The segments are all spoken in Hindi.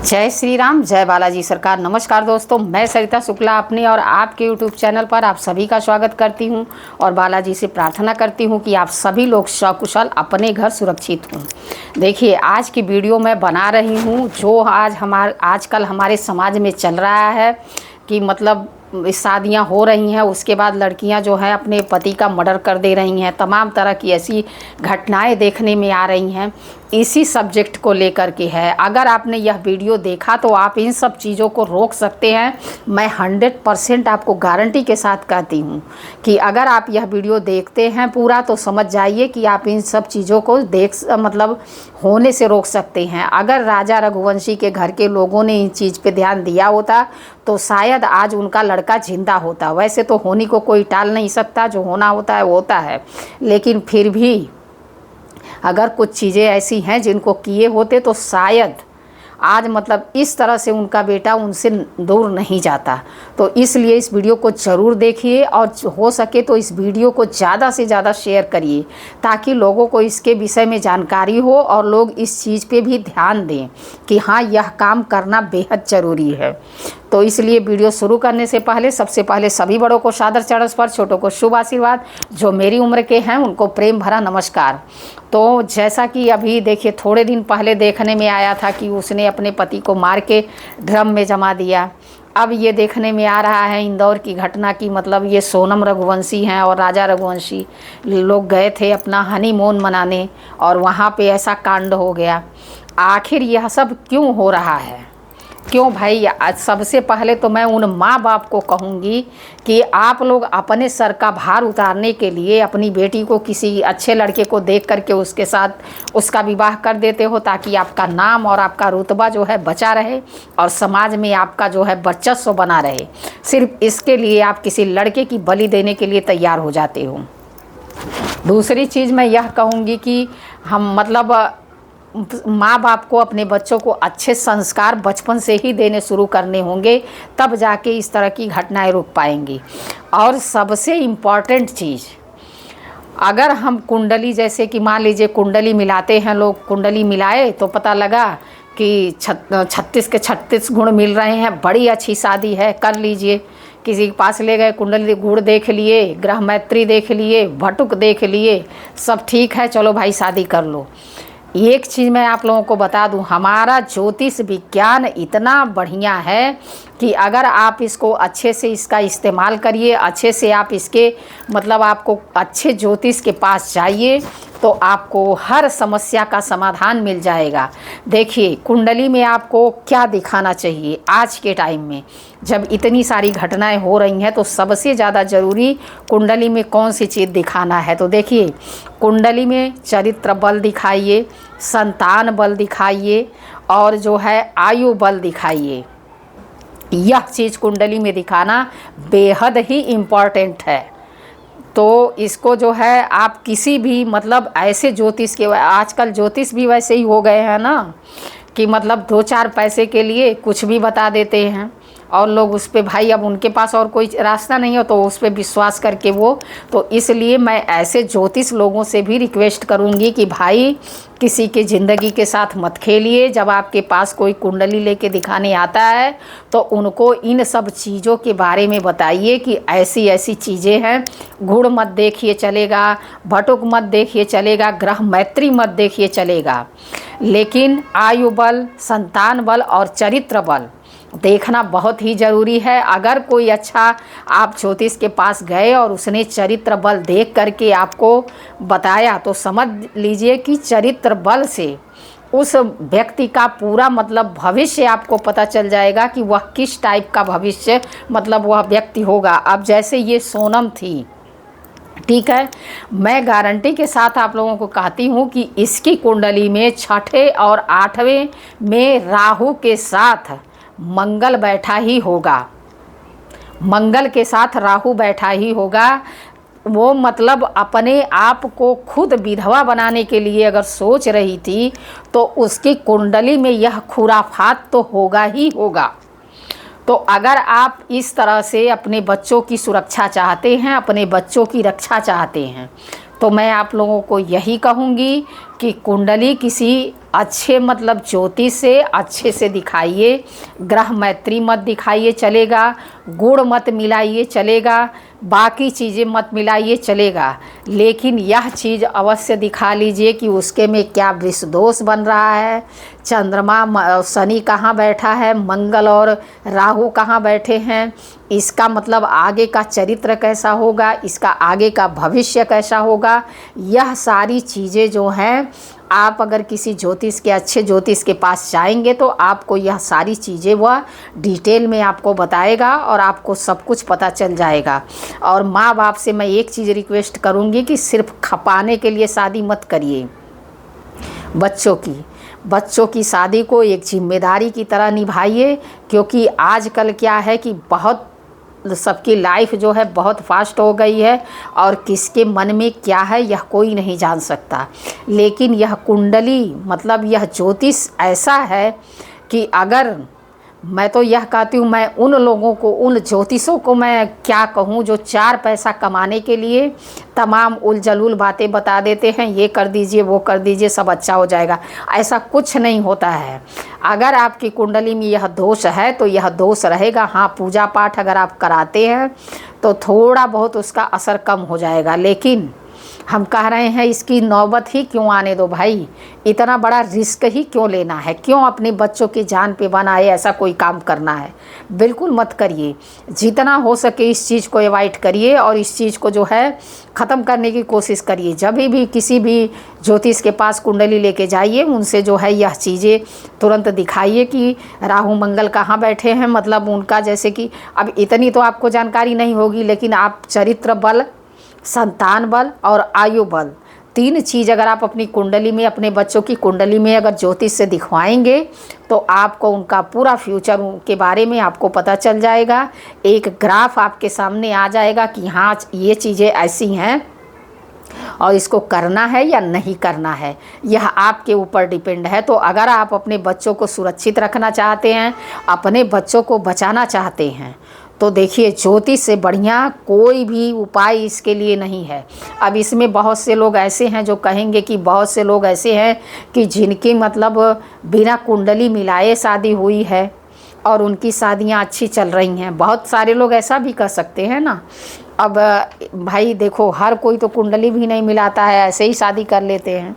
जय श्री राम, जय बालाजी सरकार। नमस्कार दोस्तों, मैं सरिता शुक्ला अपने और आपके यूट्यूब चैनल पर आप सभी का स्वागत करती हूं और बालाजी से प्रार्थना करती हूं कि आप सभी लोग सकुशल अपने घर सुरक्षित हों। देखिए, आज की वीडियो मैं बना रही हूं जो आजकल हमारे समाज में चल रहा है कि मतलब शादियां हो रही हैं, उसके बाद लड़कियां जो हैं अपने पति का मर्डर कर दे रही हैं। तमाम तरह की ऐसी घटनाएं देखने में आ रही हैं। इसी सब्जेक्ट को लेकर के है। अगर आपने यह वीडियो देखा तो आप इन सब चीज़ों को रोक सकते हैं। मैं 100% आपको गारंटी के साथ कहती हूँ कि अगर आप यह वीडियो देखते हैं पूरा तो समझ जाइए कि आप इन सब चीज़ों को मतलब होने से रोक सकते हैं। अगर राजा रघुवंशी के घर के लोगों ने इन चीज़ पे ध्यान दिया होता तो शायद आज उनका लड़का जिंदा होता। वैसे तो होने को कोई टाल नहीं सकता, जो होना होता है वो होता है, लेकिन फिर भी अगर कुछ चीज़ें ऐसी हैं जिनको किए होते तो शायद आज मतलब इस तरह से उनका बेटा उनसे दूर नहीं जाता। तो इसलिए इस वीडियो को ज़रूर देखिए और हो सके तो इस वीडियो को ज़्यादा से ज़्यादा शेयर करिए ताकि लोगों को इसके विषय में जानकारी हो और लोग इस चीज़ पे भी ध्यान दें कि हाँ, यह काम करना बेहद ज़रूरी है। तो इसलिए वीडियो शुरू करने से पहले सबसे पहले सभी बड़ों को सादर चरण पर, छोटों को शुभ आशीर्वाद, जो मेरी उम्र के हैं उनको प्रेम भरा नमस्कार। तो जैसा कि अभी देखिए थोड़े दिन पहले देखने में आया था कि उसने अपने पति को मार के ड्रम में जमा दिया। अब ये देखने में आ रहा है इंदौर की घटना की मतलब ये सोनम रघुवंशी हैं और राजा रघुवंशी लोग गए थे अपना हनीमून मनाने और वहाँ पे ऐसा कांड हो गया। आखिर यह सब क्यों हो रहा है? क्यों भाई? सबसे पहले तो मैं उन माँ बाप को कहूँगी कि आप लोग अपने सर का भार उतारने के लिए अपनी बेटी को किसी अच्छे लड़के को देख करके उसके साथ उसका विवाह कर देते हो ताकि आपका नाम और आपका रुतबा जो है बचा रहे और समाज में आपका जो है वर्चस्व बना रहे। सिर्फ इसके लिए आप किसी लड़के की बलि देने के लिए तैयार हो जाते हो। दूसरी चीज़ मैं यह कहूँगी कि हम मतलब माँ बाप को अपने बच्चों को अच्छे संस्कार बचपन से ही देने शुरू करने होंगे, तब जाके इस तरह की घटनाएं रुक पाएंगी। और सबसे इम्पॉर्टेंट चीज़, अगर हम कुंडली जैसे कि मान लीजिए कुंडली मिलाते हैं लोग, कुंडली मिलाए तो पता लगा कि 36 के 36 गुण मिल रहे हैं, बड़ी अच्छी शादी है, कर लीजिए। किसी के पास ले गए, कुंडली गुण देख लिए, ग्रह मैत्री देख लिए, भटुक देख लिए, सब ठीक है, चलो भाई शादी कर लो। एक चीज़ मैं आप लोगों को बता दूं, हमारा ज्योतिष विज्ञान इतना बढ़िया है कि अगर आप इसको अच्छे से इसका इस्तेमाल करिए, अच्छे से आप इसके मतलब आपको अच्छे ज्योतिष के पास जाइए तो आपको हर समस्या का समाधान मिल जाएगा। देखिए, कुंडली में आपको क्या दिखाना चाहिए आज के टाइम में जब इतनी सारी घटनाएं हो रही हैं, तो सबसे ज़्यादा ज़रूरी कुंडली में कौन सी चीज़ दिखाना है। तो देखिए, कुंडली में चरित्र बल दिखाइए, संतान बल दिखाइए और जो है आयु बल दिखाइए। यह चीज़ कुंडली में दिखाना बेहद ही इम्पॉर्टेंट है। तो इसको जो है आप किसी भी मतलब ऐसे ज्योतिष के, आजकल ज्योतिष भी वैसे ही हो गए हैं ना कि मतलब 2-4 पैसे के लिए कुछ भी बता देते हैं और लोग उस पर भाई अब उनके पास और कोई रास्ता नहीं हो तो उस पर विश्वास करके वो, तो इसलिए मैं ऐसे ज्योतिष लोगों से भी रिक्वेस्ट करूंगी कि भाई किसी के ज़िंदगी के साथ मत खेलिए। जब आपके पास कोई कुंडली लेके दिखाने आता है तो उनको इन सब चीज़ों के बारे में बताइए कि ऐसी ऐसी चीज़ें हैं। गुण मत देखिए चलेगा, भटुक मत देखिए चलेगा, ग्रह मैत्री मत देखिए चलेगा, लेकिन आयु बल, संतान बल और चरित्र बल देखना बहुत ही ज़रूरी है। अगर कोई अच्छा आप ज्योतिष के पास गए और उसने चरित्र बल देख करके आपको बताया तो समझ लीजिए कि चरित्र बल से उस व्यक्ति का पूरा मतलब भविष्य आपको पता चल जाएगा कि वह किस टाइप का भविष्य मतलब वह व्यक्ति होगा। अब जैसे ये सोनम थी, ठीक है, मैं गारंटी के साथ आप लोगों को कहती हूँ कि इसकी कुंडली में 6ठे और 8वें में राहु के साथ मंगल बैठा ही होगा, मंगल के साथ राहु बैठा ही होगा। वो मतलब अपने आप को खुद विधवा बनाने के लिए अगर सोच रही थी तो उसकी कुंडली में यह खुराफात तो होगा ही होगा। तो अगर आप इस तरह से अपने बच्चों की सुरक्षा चाहते हैं, अपने बच्चों की रक्षा चाहते हैं, तो मैं आप लोगों को यही कहूँगी कि कुंडली किसी अच्छे मतलब ज्योतिष से अच्छे से दिखाइए, ग्रह मैत्री मत दिखाइए चलेगा, गुड़ मत मिलाइए चलेगा, बाकी चीज़ें मत मिलाइए चलेगा, लेकिन यह चीज़ अवश्य दिखा लीजिए कि उसके में क्या वृष दोष बन रहा है, चंद्रमा शनि कहाँ बैठा है, मंगल और राहु कहाँ बैठे हैं, इसका मतलब आगे का चरित्र कैसा होगा, इसका आगे का भविष्य कैसा होगा। यह सारी चीज़ें जो हैं आप अगर किसी ज्योतिष के अच्छे ज्योतिष के पास जाएंगे तो आपको यह सारी चीज़ें वह डिटेल में आपको बताएगा और आपको सब कुछ पता चल जाएगा। और माँ बाप से मैं एक चीज़ रिक्वेस्ट करूँगी कि सिर्फ खपाने के लिए शादी मत करिए। बच्चों की शादी को एक जिम्मेदारी की तरह निभाइए, क्योंकि आजकल क्या है कि बहुत सबकी लाइफ जो है बहुत फास्ट हो गई है और किसके मन में क्या है यह कोई नहीं जान सकता। लेकिन यह कुंडली मतलब यह ज्योतिष ऐसा है कि अगर मैं तो यह कहती हूँ, मैं उन लोगों को, उन ज्योतिषों को मैं क्या कहूँ जो 4 पैसा कमाने के लिए तमाम उलझुल बातें बता देते हैं, ये कर दीजिए वो कर दीजिए सब अच्छा हो जाएगा। ऐसा कुछ नहीं होता है। अगर आपकी कुंडली में यह दोष है तो यह दोष रहेगा। हाँ, पूजा पाठ अगर आप कराते हैं तो थोड़ा बहुत उसका असर कम हो जाएगा, लेकिन हम कह रहे हैं इसकी नौबत ही क्यों आने दो भाई, इतना बड़ा रिस्क ही क्यों लेना है, क्यों अपने बच्चों की जान पे बनाए ऐसा कोई काम करना है। बिल्कुल मत करिए, जितना हो सके इस चीज़ को अवॉइड करिए और इस चीज़ को जो है ख़त्म करने की कोशिश करिए। जब भी किसी भी ज्योतिष के पास कुंडली लेके जाइए, उनसे जो है यह चीज़ें तुरंत दिखाइए कि राहु मंगल कहाँ बैठे हैं, मतलब उनका जैसे कि अब इतनी तो आपको जानकारी नहीं होगी, लेकिन आप चरित्र बल, संतान बल और आयु बल 3 चीज़ अगर आप अपनी कुंडली में, अपने बच्चों की कुंडली में अगर ज्योतिष से दिखवाएंगे तो आपको उनका पूरा फ्यूचर के बारे में आपको पता चल जाएगा। एक ग्राफ आपके सामने आ जाएगा कि हाँ ये चीज़ें ऐसी हैं और इसको करना है या नहीं करना है, यह आपके ऊपर डिपेंड है। तो अगर आप अपने बच्चों को सुरक्षित रखना चाहते हैं, अपने बच्चों को बचाना चाहते हैं, तो देखिए ज्योतिष से बढ़िया कोई भी उपाय इसके लिए नहीं है। अब इसमें बहुत से लोग ऐसे हैं जो कहेंगे कि बहुत से लोग ऐसे हैं कि जिनकी मतलब बिना कुंडली मिलाए शादी हुई है और उनकी शादियां अच्छी चल रही हैं। बहुत सारे लोग ऐसा भी कर सकते हैं ना। अब भाई देखो, हर कोई तो कुंडली भी नहीं मिलाता है, ऐसे ही शादी कर लेते हैं।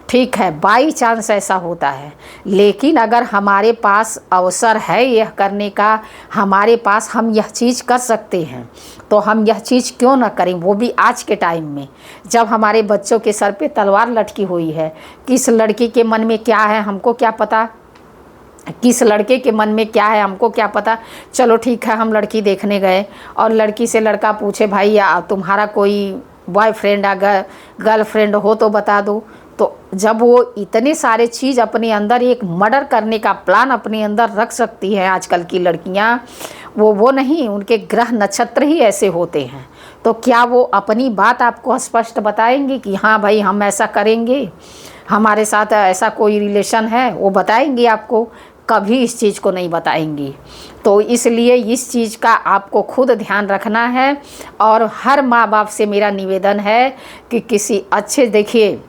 ठीक है, बाई चांस ऐसा होता है, लेकिन अगर हमारे पास अवसर है यह करने का, हमारे पास हम यह चीज़ कर सकते हैं, तो हम यह चीज़ क्यों ना करें, वो भी आज के टाइम में जब हमारे बच्चों के सर पे तलवार लटकी हुई है। किस लड़की के मन में क्या है हमको क्या पता, किस लड़के के मन में क्या है हमको क्या पता। चलो ठीक है, हम लड़की देखने गए और लड़की से लड़का पूछे भाई तुम्हारा कोई बॉयफ्रेंड या गर्लफ्रेंड हो तो बता दो। तो जब वो इतने सारे चीज़ अपने अंदर, एक मर्डर करने का प्लान अपने अंदर रख सकती हैं आजकल की लड़कियां, वो नहीं, उनके ग्रह नक्षत्र ही ऐसे होते हैं, तो क्या वो अपनी बात आपको स्पष्ट बताएंगे कि हाँ भाई हम ऐसा करेंगे, हमारे साथ ऐसा कोई रिलेशन है? वो बताएंगे आपको? कभी इस चीज़ को नहीं बताएंगी। तो इसलिए इस चीज़ का आपको खुद ध्यान रखना है। और हर माँ बाप से मेरा निवेदन है कि किसी अच्छे, देखिए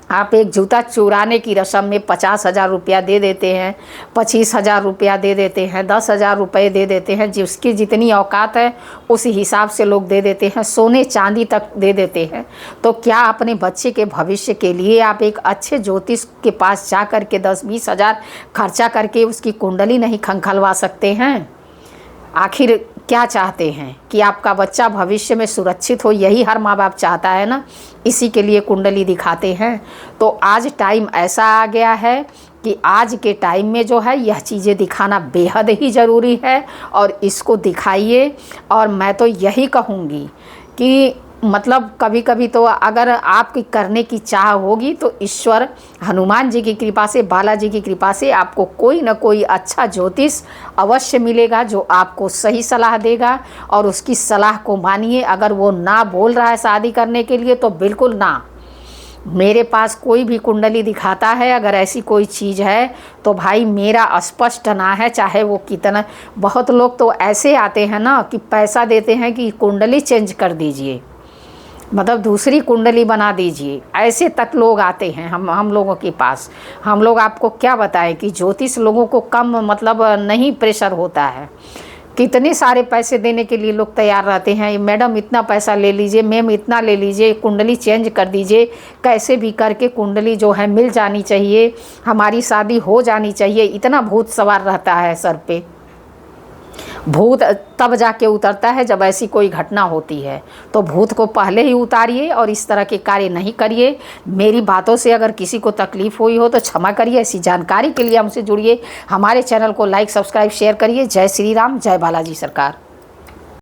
आप एक जूता चुराने की रस्म में 50,000 रुपया दे देते हैं, 25,000 रुपया दे देते हैं, 10,000 रुपये दे देते हैं, जिसकी जितनी औकात है उस हिसाब से लोग दे देते हैं, सोने चांदी तक दे देते हैं। तो क्या अपने बच्चे के भविष्य के लिए आप एक अच्छे ज्योतिष के पास जा कर के 10-20 हज़ार खर्चा करके उसकी कुंडली नहीं खंखलवा सकते हैं? आखिर क्या चाहते हैं कि आपका बच्चा भविष्य में सुरक्षित हो, यही हर माँ बाप चाहता है ना, इसी के लिए कुंडली दिखाते हैं। तो आज टाइम ऐसा आ गया है कि आज के टाइम में जो है यह चीज़ें दिखाना बेहद ही ज़रूरी है और इसको दिखाइए। और मैं तो यही कहूँगी कि मतलब कभी कभी तो अगर आपकी करने की चाह होगी तो ईश्वर हनुमान जी की कृपा से, बालाजी की कृपा से आपको कोई ना कोई अच्छा ज्योतिष अवश्य मिलेगा जो आपको सही सलाह देगा और उसकी सलाह को मानिए। अगर वो ना बोल रहा है शादी करने के लिए तो बिल्कुल ना, मेरे पास कोई भी कुंडली दिखाता है अगर ऐसी कोई चीज़ है तो भाई मेरा स्पष्ट ना है, चाहे वो कितना। बहुत लोग तो ऐसे आते हैं ना कि पैसा देते हैं कि कुंडली चेंज कर दीजिए, मतलब दूसरी कुंडली बना दीजिए, ऐसे तक लोग आते हैं हम लोगों के पास। हम लोग आपको क्या बताएं कि ज्योतिष लोगों को कम मतलब नहीं प्रेशर होता है। कितने सारे पैसे देने के लिए लोग तैयार रहते हैं, मैडम इतना पैसा ले लीजिए, मैम इतना ले लीजिए, कुंडली चेंज कर दीजिए, कैसे भी करके कुंडली जो है मिल जानी चाहिए, हमारी शादी हो जानी चाहिए। इतना भूत सवार रहता है सर पे। भूत तब जाके उतरता है जब ऐसी कोई घटना होती है। तो भूत को पहले ही उतारिए और इस तरह के कार्य नहीं करिए। मेरी बातों से अगर किसी को तकलीफ हुई हो तो क्षमा करिए। ऐसी जानकारी के लिए हमसे जुड़िए, हमारे चैनल को लाइक सब्सक्राइब शेयर करिए। जय श्री राम, जय बालाजी सरकार।